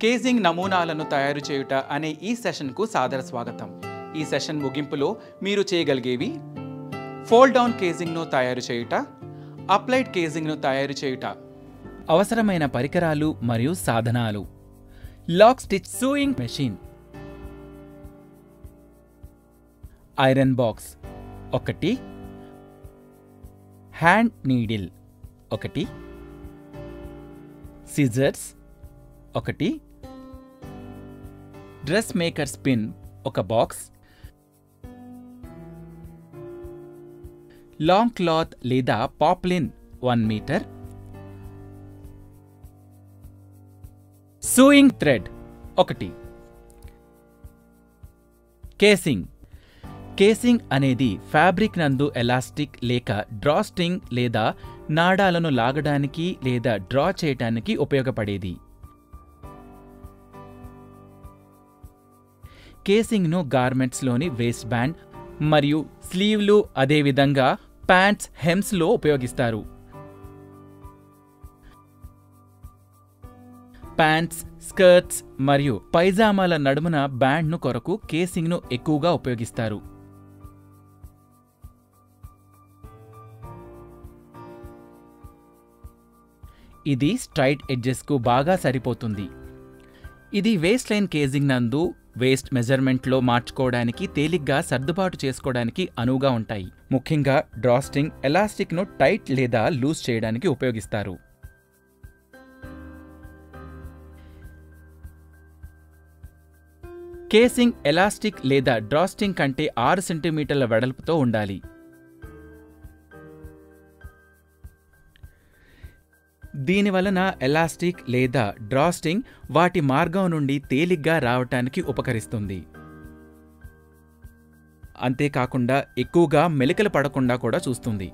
Casing నమూనాలను తయారు చేయుట అనే ఈ సెషన్కు సాదర స్వాగతం. ఈ సెషన్ ముగింపులో మీరు చేయగలిగేవి: ఫోల్డ్ డౌన్ కేసింగ్ను తయారు చేయుట, అప్లైడ్ కేసింగ్ను తయారు చేయుట, అవసరమైన పరికరాలు మరియు సాధనాలు, lock stitch sewing machine, iron box 1, hand needle 1, scissors 1, dress maker spin 1 box, long cloth లేదా poplin 1 metre, sewing thread 1. Casing అనేది ఫ్యాబ్రిక్ నందు ఎలాస్టిక్ లేక డ్రాస్ట్రింగ్ లేదా నాడాలను లాగడానికి లేదా డ్రా చేయడానికి ఉపయోగపడేది. కేసింగ్ను గార్మెంట్స్లోని వేస్ట్ బ్యాండ్ మరియు స్లీవ్లు, అదేవిధంగా ప్యాంట్స్ హెమ్స్లో ఉపయోగిస్తారు. ప్యాంట్స్, స్కర్ట్స్ మరియు పైజామాల నడుమున బ్యాండ్ను కొరకు కేసింగ్ను ఎక్కువగా ఉపయోగిస్తారు. ఇది స్ట్రైట్ ఎడ్జెస్కు బాగా సరిపోతుంది. ఇది వేస్ట్ లైన్ కేసింగ్ నందు వేస్ట్ మెజర్మెంట్లో మార్చుకోవడానికి, తేలిగ్గా సర్దుబాటు చేసుకోవడానికి అనువుగా ఉంటాయి. ముఖ్యంగా డ్రాస్ట్రింగ్, ఎలాస్టిక్ను టైట్ లేదా లూజ్ చేయడానికి ఉపయోగిస్తారు. కేసింగ్ ఎలాస్టిక్ లేదా డ్రాస్ట్రింగ్ కంటే 6 సెంటీమీటర్ల వెడల్పుతో ఉండాలి. దీనివలన ఎలాస్టిక్ లేదా డ్రాస్ట్రింగ్ వాటి మార్గం నుండి తేలిగ్గా రావటానికి ఉపకరిస్తుంది. అంతేకాకుండా ఎక్కువగా మెలికలు పడకుండా కూడా చూస్తుంది.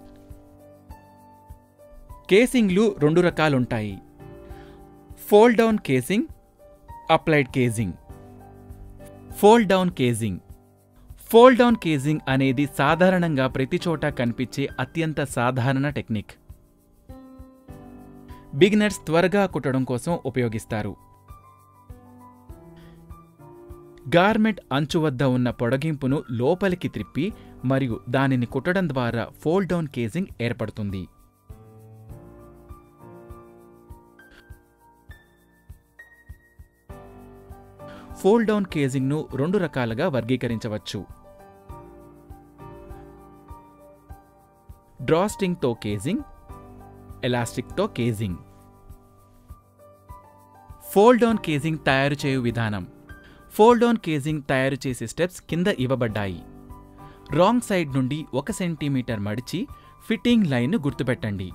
కేసింగ్లు 2 రకాలుంటాయి: fold down casing, applied casing. Fold down casing అనేది సాధారణంగా ప్రతి చోట కనిపించే అత్యంత సాధారణ టెక్నిక్. బిగినర్స్ త్వరగా కుట్టడం కోసం ఉపయోగిస్తారు. గార్మెంట్ అంచు వద్ద ఉన్న పొడగింపును లోపలికి త్రిప్పి మరియు దానిని కుట్టడం ద్వారా ఫోల్డ్ డౌన్ కేసింగ్ ఏర్పడుతుంది. ఫోల్డ్ డౌన్ కేసింగ్ను 2 రకాలుగా వర్గీకరించవచ్చు: డ్రాస్ట్రింగ్తో కేసింగ్, ఎలాస్టిక్తో కేసింగ్. ఫోల్డ్ డౌన్ కేసింగ్ తయారు చేయు విధానం. ఫోల్డ్ డౌన్ కేసింగ్ తయారు చేసే స్టెప్స్ కింద ఇవ్వబడ్డాయి. రాంగ్ సైడ్ నుండి 1 సెంటీమీటర్ మడిచి ఫిట్టింగ్ లైన్ను గుర్తుపెట్టండి.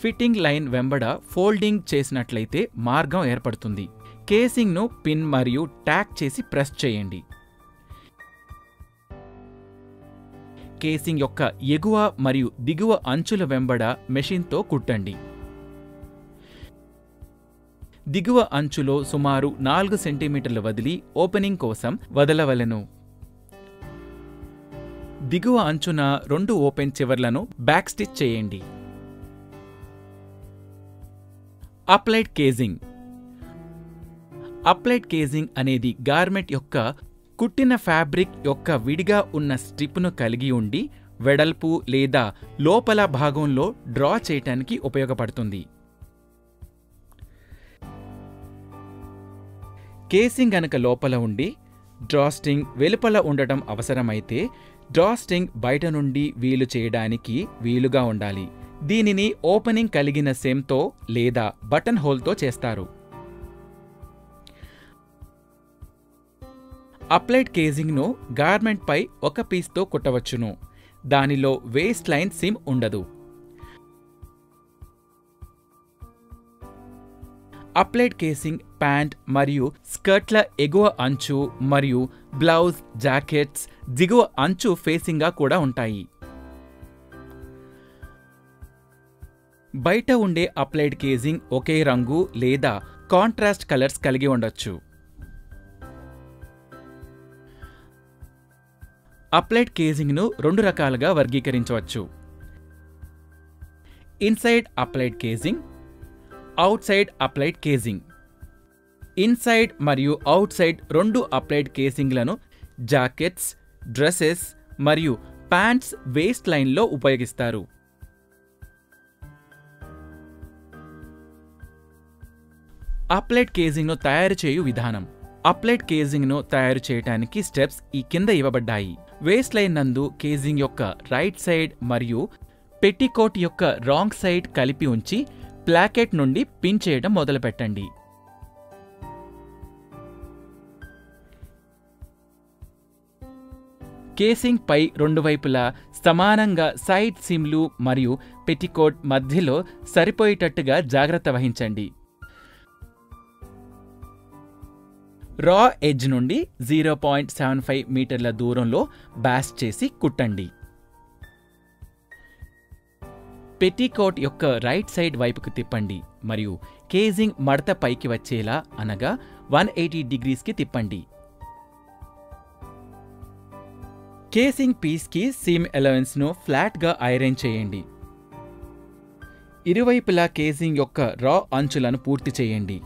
ఫిట్టింగ్ లైన్ వెంబడ ఫోల్డింగ్ చేసినట్లయితే మార్గం ఏర్పడుతుంది. కేసింగ్ను పిన్ మరియు ట్యాక్ చేసి ప్రెస్ చేయండి. కేసింగ్ యొక్క ఎగువ మరియు దిగువ అంచుల వెంబడ మెషిన్తో కుట్టండి. దిగువ అంచులో సుమారు 4 సెంటీమీటర్లు వదిలి ఓపెనింగ్ కోసం వదలవలెను. దిగువ అంచున 2 ఓపెన్ చివర్లను బ్యాక్ స్టిచ్ చేయండి. అప్లైడ్ కేసింగ్ అనేది గార్మెంట్ యొక్క కుట్టిన ఫ్యాబ్రిక్ యొక్క విడిగా ఉన్న స్ట్రిప్ను కలిగి ఉండి వెడల్పు లేదా లోపల భాగంలో డ్రా చేయటానికి ఉపయోగపడుతుంది. కేసింగ్ గనక లోపల ఉండి డ్రాస్ట్రింగ్ వెలుపల ఉండటం అవసరమైతే డ్రాస్ట్రింగ్ బయట నుండి వీలు చేయడానికి వీలుగా ఉండాలి. దీనిని ఓపెనింగ్ కలిగిన సెమ్తో లేదా బటన్ హోల్తో చేస్తారు. అప్లైడ్ కేసింగ్ను గార్మెంట్పై 1 పీస్తో కుట్టవచ్చును. దానిలో వేస్ట్ లైన్ సిమ్ ఉండదు. అప్లైడ్ కేసింగ్ ప్యాంట్ మరియు స్కర్ట్ల ఎగువ అంచు మరియు బ్లౌజ్, జాకెట్స్ దిగువ అంచు ఫేసింగ్గా కూడా ఉంటాయి. బయట ఉండే అప్లైడ్ కేసింగ్ ఒకే రంగు లేదా కాంట్రాస్ట్ కలర్స్ కలిగి ఉండొచ్చు. అప్లైడ్ కేసింగ్ను 2 రకాలుగా వర్గీకరించవచ్చు. Inside applied casing, outside applied casing. Inside మరియు అవుట్ సైడ్ 2 అప్లైడ్ కేసింగ్లను జాకెట్స్, డ్రెస్సెస్ మరియు ప్యాంట్స్ వేస్ట్ లైన్లో ఉపయోగిస్తారు. అప్లైడ్ కేజింగ్ను తయారు చేయు విధానం. అప్లైడ్ కేజింగ్ను తయారు చేయడానికి స్టెప్స్ ఈ కింద ఇవ్వబడ్డాయి. వేస్ట్ లైన్ నందు కేజింగ్ యొక్క రైట్ సైడ్ మరియు పెట్టికోట్ యొక్క రాంగ్ సైడ్ కలిపి ఉంచి ప్లాకెట్ నుండి పిన్ చేయడం మొదలుపెట్టండి. కేసింగ్ పై 2 వైపులా సమానంగా సైడ్ సిమ్లు మరియు పెట్టికోట్ మధ్యలో సరిపోయేటట్టుగా జాగ్రత్త వహించండి. రా ఎడ్జ్ నుండి 0.75 మీటర్ల దూరంలో బ్యాస్ చేసి కుట్టండి. పెట్టికోట్ యొక్క రైట్ సైడ్ వైపుకు తిప్పండి మరియు కేజింగ్ మడత పైకి వచ్చేలా అనగా 180 డిగ్రీస్కి తిప్పండి. కేసింగ్ పీస్కి సీమ్ అలవెన్స్ను ఫ్లాట్గా ఐరన్ చేయండి. ఇరువైపులా కేసింగ్ యొక్క రా అంచులను పూర్తి చేయండి.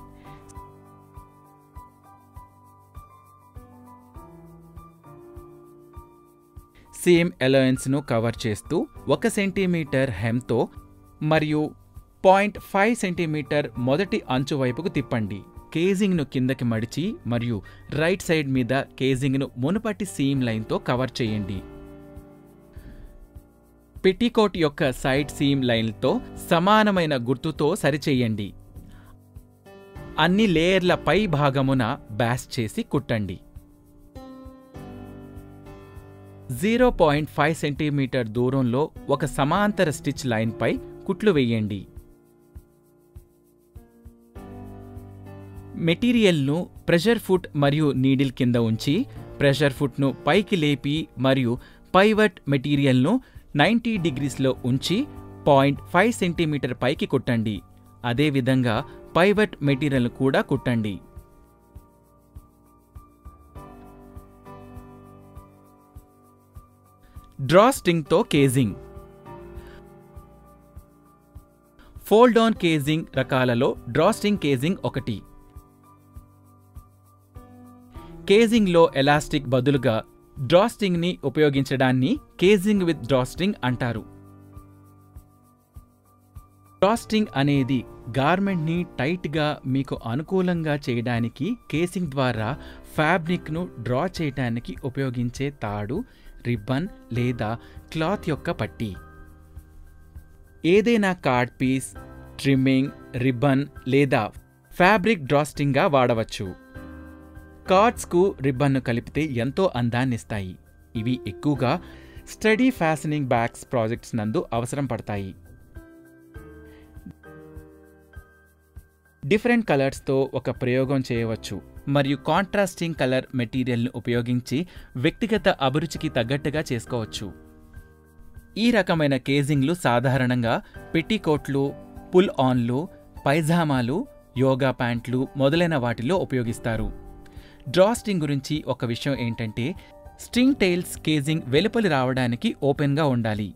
సీమ్ అలవెన్స్ను కవర్ చేస్తూ 1 సెంటీమీటర్ హెమ్తో మరియు 0.5 సెంటీమీటర్ మొదటి అంచు వైపుకు తిప్పండి. కేజింగ్ను కిందకి మడిచి మరియు రైట్ సైడ్ మీద కేజింగ్ను మునుపటి సీమ్ లైన్తో కవర్ చేయండి. పెట్టికోట్ యొక్క సైడ్ సీమ్ లైన్తో సమానమైన గుర్తుతో సరిచేయండి. అన్ని లేయర్ల పై భాగమున బ్యాస్ చేసి కుట్టండి. 0.5 సెంటీమీటర్ దూరంలో ఒక సమాంతర స్టిచ్ లైన్పై కుట్లు వేయండి. మెటీరియల్ను ప్రెషర్ ఫుట్ మరియు నీడిల్ కింద ఉంచి ప్రెషర్ ఫుట్ను పైకి లేపి మరియు పైవట్ మెటీరియల్ను 90 డిగ్రీస్లో ఉంచి 0.5 సెంటీమీటర్ పైకి కుట్టండి. అదేవిధంగా పైవట్ మెటీరియల్ కూడా కుట్టండి. Draw స్ట్రింగ్తో caging. Fold down caging రకాలలో డ్రా స్ట్రింగ్ కేజింగ్ ఒకటి. కేజింగ్లో ఎలాస్టిక్ బదులుగా డ్రా స్ట్రింగ్ని ఉపయోగించడాన్ని కేజింగ్ విత్ డ్రా స్ట్రింగ్ అంటారు. డ్రా స్ట్రింగ్ అనేది గార్మెంట్ని టైట్గా మీకు అనుకూలంగా చేయడానికి కేసింగ్ ద్వారా ఫ్యాబ్రిక్ను డ్రా చేయడానికి ఉపయోగించే తాడు, రిబ్బన్ లేదా క్లాత్ యొక్క పట్టీ. ఏదైనా కార్డ్ పీస్, ట్రిమ్మింగ్, రిబ్బన్ లేదా ఫ్యాబ్రిక్ డ్రా స్ట్రింగ్గా వాడవచ్చు. కార్డ్స్కు రిబ్బన్ను కలిపితే ఎంతో అందాన్నిస్తాయి. ఇవి ఎక్కువగా స్టడీ ఫ్యాషనింగ్ బ్యాగ్స్ ప్రాజెక్ట్స్ నందు అవసరం పడతాయి. డిఫరెంట్ కలర్స్తో ఒక ప్రయోగం చేయవచ్చు మరియు కాంట్రాస్టింగ్ కలర్ మెటీరియల్ను ఉపయోగించి వ్యక్తిగత అభిరుచికి తగ్గట్టుగా చేసుకోవచ్చు. ఈ రకమైన కేజింగ్లు సాధారణంగా పెట్టికోట్లు, పుల్ ఆన్లు, పైజామాలు, యోగా ప్యాంట్లు మొదలైన వాటిలో ఉపయోగిస్తారు. డ్రా స్ట్రింగ్ గురించి ఒక విషయం ఏంటంటే స్ట్రింగ్ టైల్స్ కేజింగ్ వెలుపలి రావడానికి ఓపెన్గా ఉండాలి.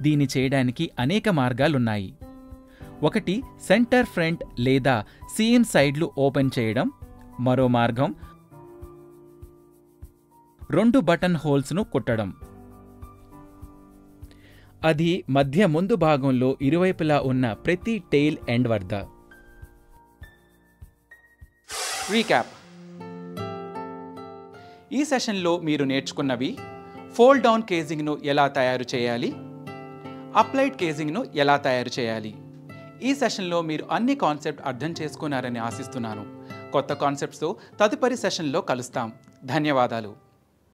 దీన్ని చేయడానికి అనేక మార్గాలున్నాయి. ఒకటి సెంటర్ ఫ్రంట్ లేదా సీమ్ సైడ్లు ఓపెన్ చేయడం. మరో మార్గం 2 బటన్ హోల్స్ను కుట్టడం. అది మధ్య ముందు భాగంలో ఇరువైపులా ఉన్న ప్రతి టెయిల్ ఎండ్ వద్ద. రీక్యాప్. ఈ సెషన్లో మీరు నేర్చుకున్నవి: ఫోల్డ్ డౌన్ కేజింగ్ను ఎలా తయారు చేయాలి, అప్లైడ్ కేజింగ్ను ఎలా తయారు చేయాలి. ఈ సెషన్లో మీరు అన్ని కాన్సెప్ట్ అర్థం చేసుకున్నారని ఆశిస్తున్నాను. కొత్త కాన్సెప్ట్స్తో తదుపరి సెషన్లో కలుస్తాం. ధన్యవాదాలు.